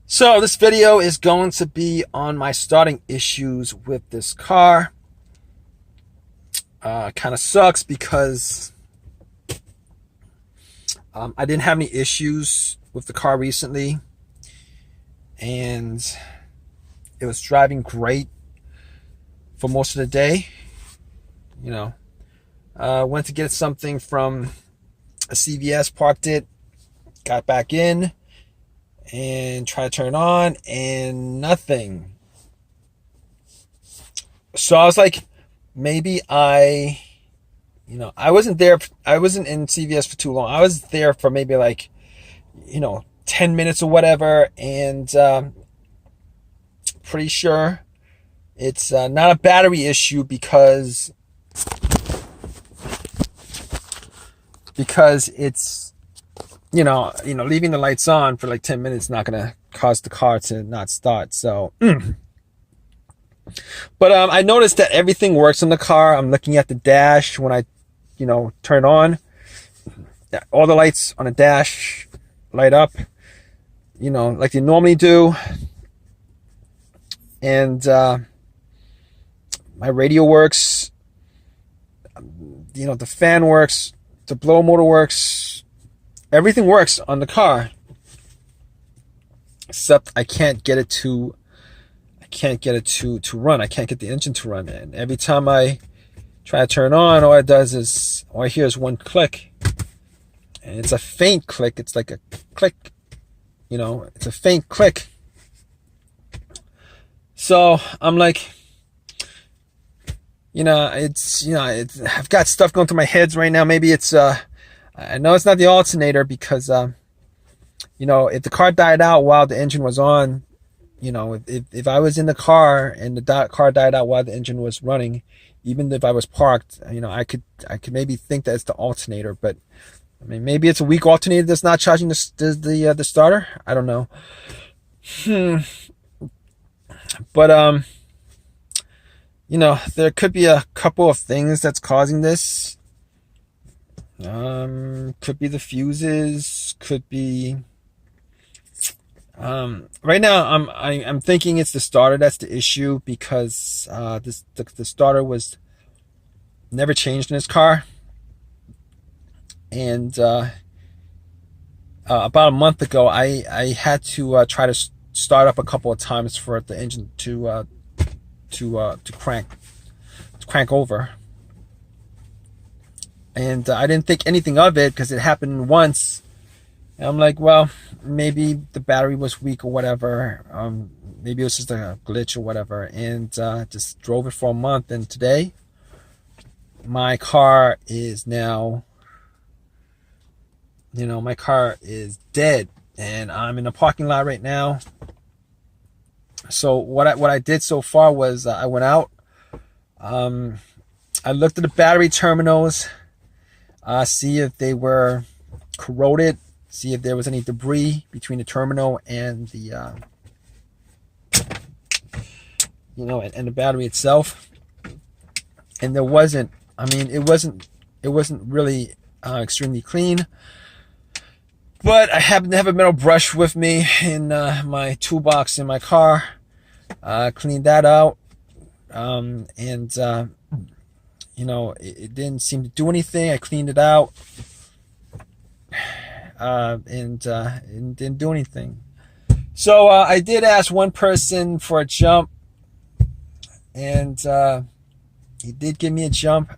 So this video is going to be on my starting issues with this car. Kind of sucks because I didn't have any issues with the car recently, and it was driving great for most of the day. Went to get something from a CVS, parked it, got back in, and try to turn it on, and nothing. So I was like, maybe I wasn't there. I wasn't in CVS for too long. I was there for maybe 10 minutes or whatever, and pretty sure it's not a battery issue because it's leaving the lights on for like 10 minutes not gonna cause the car to not start. So but I noticed that everything works in the car. I'm looking at the dash when I turn on. All the lights on the dash light up like they normally do, and my radio works. The fan works, the blower motor works, everything works on the car, except I can't get it to run. I can't get the engine to run. And every time I try to turn on, all I hear is one click, and it's a faint click. It's like a click, it's a faint click. So I'm like, I've got stuff going through my heads right now. Maybe it's I know it's not the alternator, because if the car died out while the engine was on, if I was in the car and the car died out while the engine was running, even if I was parked, I could maybe think that it's the alternator. But I mean, maybe it's a weak alternator that's not charging the starter. I don't know. But there could be a couple of things that's causing this. Could be the fuses, could be right now I'm thinking it's the starter that's the issue, because the starter was never changed in this car, and about a month ago I had to try to start up a couple of times for the engine to crank over. And I didn't think anything of it because it happened once. And I'm like, well, maybe the battery was weak or whatever. Maybe it was just a glitch or whatever. And just drove it for a month. And today, my car is now, my car is dead. And I'm in a parking lot right now. So what I did so far was I went out. I looked at the battery terminals. See if they were corroded, see if there was any debris between the terminal and the and the battery itself, and there wasn't. I mean, it wasn't really extremely clean, but I happen to have a metal brush with me in my toolbox in my car. Cleaned that out, and it didn't seem to do anything. I cleaned it out, and it didn't do anything. So I did ask one person for a jump, and he did give me a jump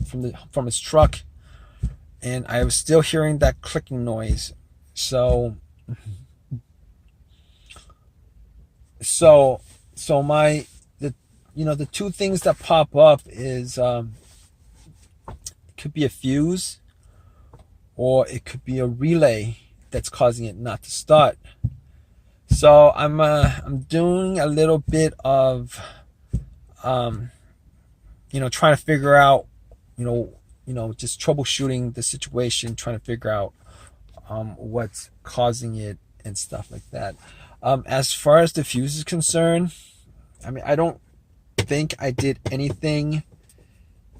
from his truck, and I was still hearing that clicking noise. So the two things that pop up is it could be a fuse, or it could be a relay that's causing it not to start. So I'm doing a little bit of trying to figure out just troubleshooting the situation, trying to figure out what's causing it and stuff like that. As far as the fuse is concerned, I mean, I don't think I did anything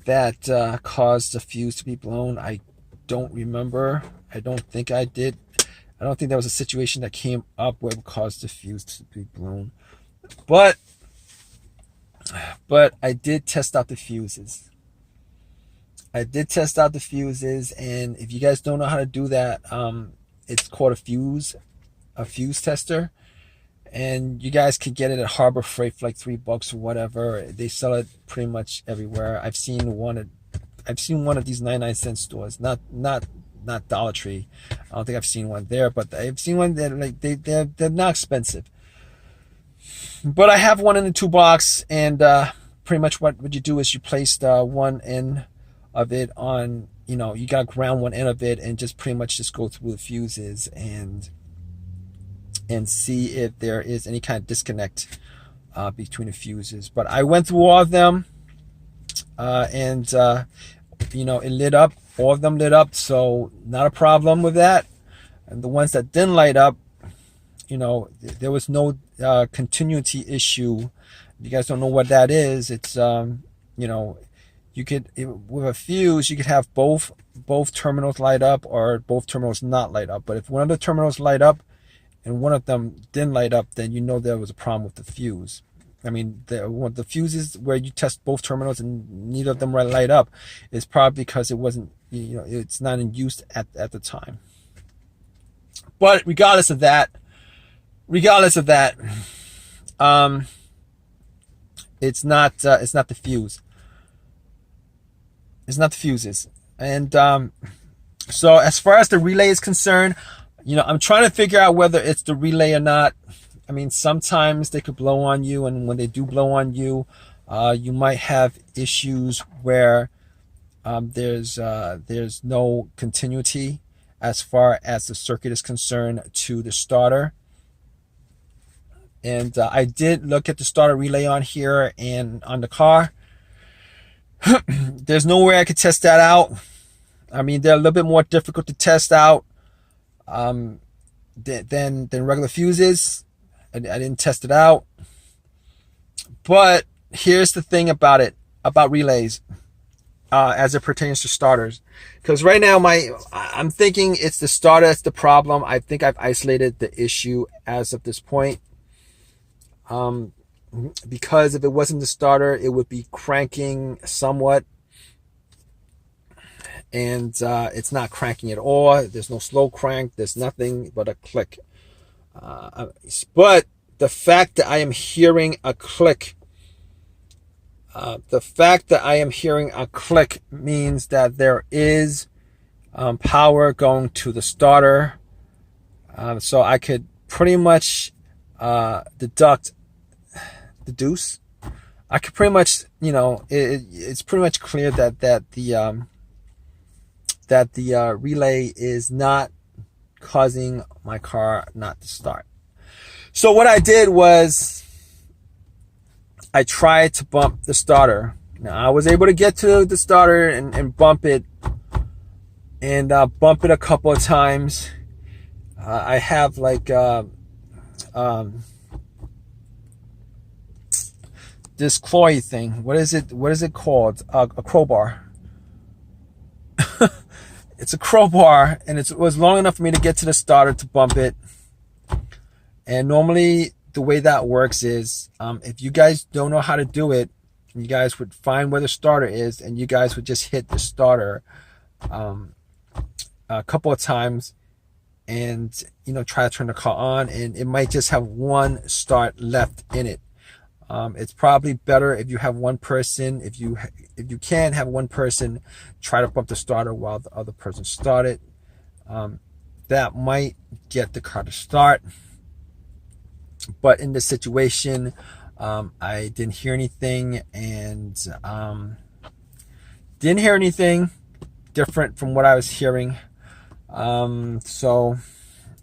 that caused the fuse to be blown. I don't remember. I don't think I did. I don't think there was a situation that came up where it would cause the fuse to be blown. But I did test out the fuses. I did test out the fuses, and if you guys don't know how to do that, it's called a fuse tester, and you guys can get it at Harbor Freight for like $3 or whatever. They sell it pretty much everywhere. I've seen one of these 99-cent stores, not Dollar Tree. I don't think I've seen one there, but I've seen one that like they're not expensive. But I have one in the toolbox, and pretty much what you do is you place the one end of it on, you got to ground one end of it and just pretty much just go through the fuses and see if there is any kind of disconnect between the fuses. But I went through all of them, and it lit up. All of them lit up, so not a problem with that. And the ones that didn't light up, there was no continuity issue. If you guys don't know what that is, it's you could, with a fuse, you could have both terminals light up or both terminals not light up. But if one of the terminals light up and one of them didn't light up, then there was a problem with the fuse. I mean, the fuses where you test both terminals and neither of them light up is probably because it wasn't, it's not in use at the time. But regardless of that, it's not the fuse. It's not the fuses. And so as far as the relay is concerned, I'm trying to figure out whether it's the relay or not. I mean, sometimes they could blow on you, and when they do blow on you, you might have issues where there's no continuity as far as the circuit is concerned to the starter. And I did look at the starter relay on here and on the car. There's no way I could test that out. I mean, they're a little bit more difficult to test out than regular fuses. I didn't test it out. But here's the thing about relays as it pertains to starters. Because right now I'm thinking it's the starter that's the problem. I think I've isolated the issue as of this point. Because if it wasn't the starter, it would be cranking somewhat, and it's not cranking at all. There's no slow crank. There's nothing but a click. But the fact that I am hearing a click, means that there is power going to the starter. So I could pretty much deduce. I could pretty much, it's pretty much clear that the relay is not causing my car not to start. So what I did was I tried to bump the starter. Now I was able to get to the starter and bump it, and bump it a couple of times. I have like this Chloe thing. What is it called? A crowbar. It's a crowbar, and it was long enough for me to get to the starter to bump it. And normally the way that works is, if you guys don't know how to do it, you guys would find where the starter is, and you guys would just hit the starter a couple of times, and try to turn the car on, and it might just have one start left in it. It's probably better if you have one person, if you can have one person try to bump the starter while the other person started. That might get the car to start. But in this situation, I didn't hear anything, and didn't hear anything different from what I was hearing. So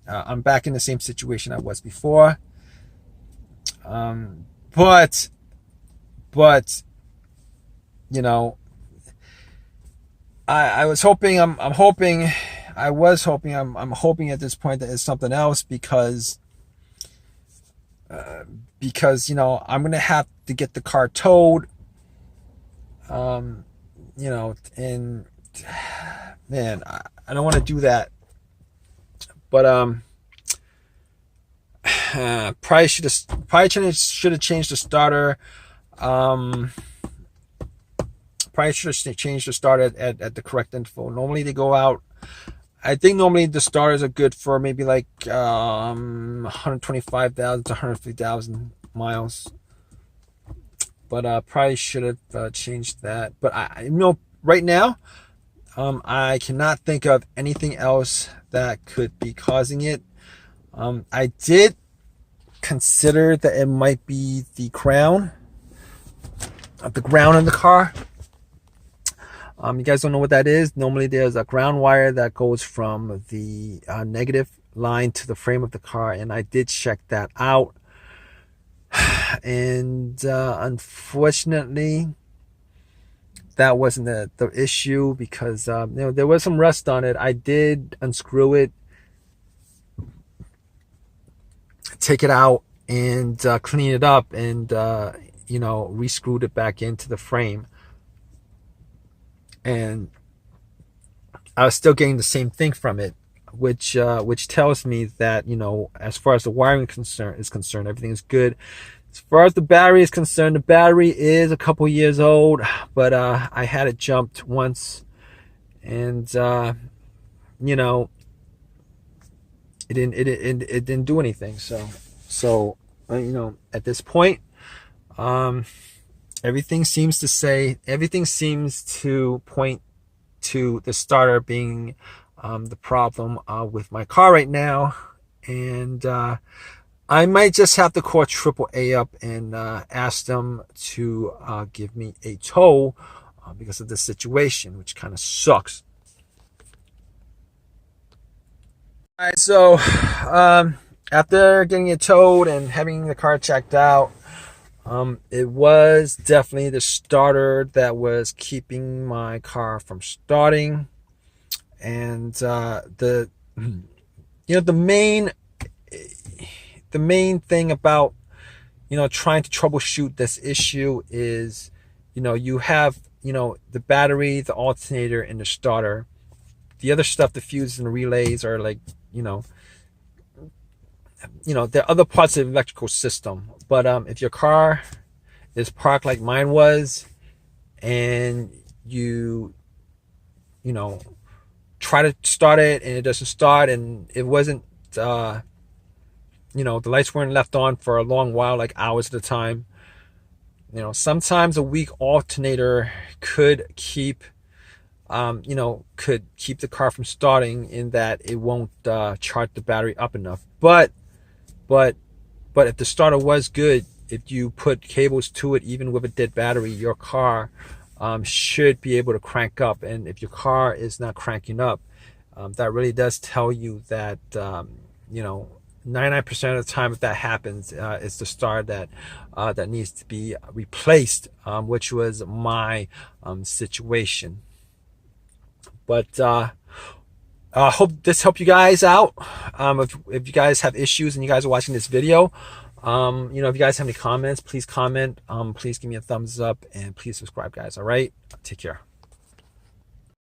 I'm back in the same situation I was before. But I was hoping, I'm hoping at this point that it's something else, because I'm gonna have to get the car towed, and man, I don't want to do that, But probably should have changed the starter. Probably should have changed the starter at the correct interval. Normally they go out. I think normally the starters are good for maybe like 125,000 to 150,000 miles. But probably should have changed that. But right now, I cannot think of anything else that could be causing it. I did consider that it might be the ground in the car. You guys don't know what that is. Normally there's a ground wire that goes from the negative line to the frame of the car, and I did check that out. And unfortunately, that wasn't the issue, because there was some rust on it. I did unscrew it, take it out, and clean it up, and re-screwed it back into the frame. And I was still getting the same thing from it, which tells me that, as far as the wiring is concerned, everything is good. As far as the battery is concerned, the battery is a couple years old, but I had it jumped once, and it didn't do anything. So at this point, everything seems to point to the starter being the problem with my car right now. And I might just have to call AAA up and ask them to give me a tow because of the situation, which kind of sucks. All right, so after getting it towed and having the car checked out, it was definitely the starter that was keeping my car from starting. And the main thing about trying to troubleshoot this issue is you have the battery, the alternator, and the starter. The other stuff, the fuses and the relays, are like there are other parts of the electrical system. But if your car is parked like mine was, and you try to start it and it doesn't start, and it wasn't the lights weren't left on for a long while, like hours at a time, sometimes a weak alternator could keep the car from starting, in that it won't charge the battery up enough. But if the starter was good, if you put cables to it, even with a dead battery, your car should be able to crank up. And if your car is not cranking up, that really does tell you that 99% of the time, if that happens, it's the starter that needs to be replaced, which was my situation. But I hope this helped you guys out. If you guys have issues and you guys are watching this video, if you guys have any comments, please comment. Please give me a thumbs up, and please subscribe, guys. All right, take care.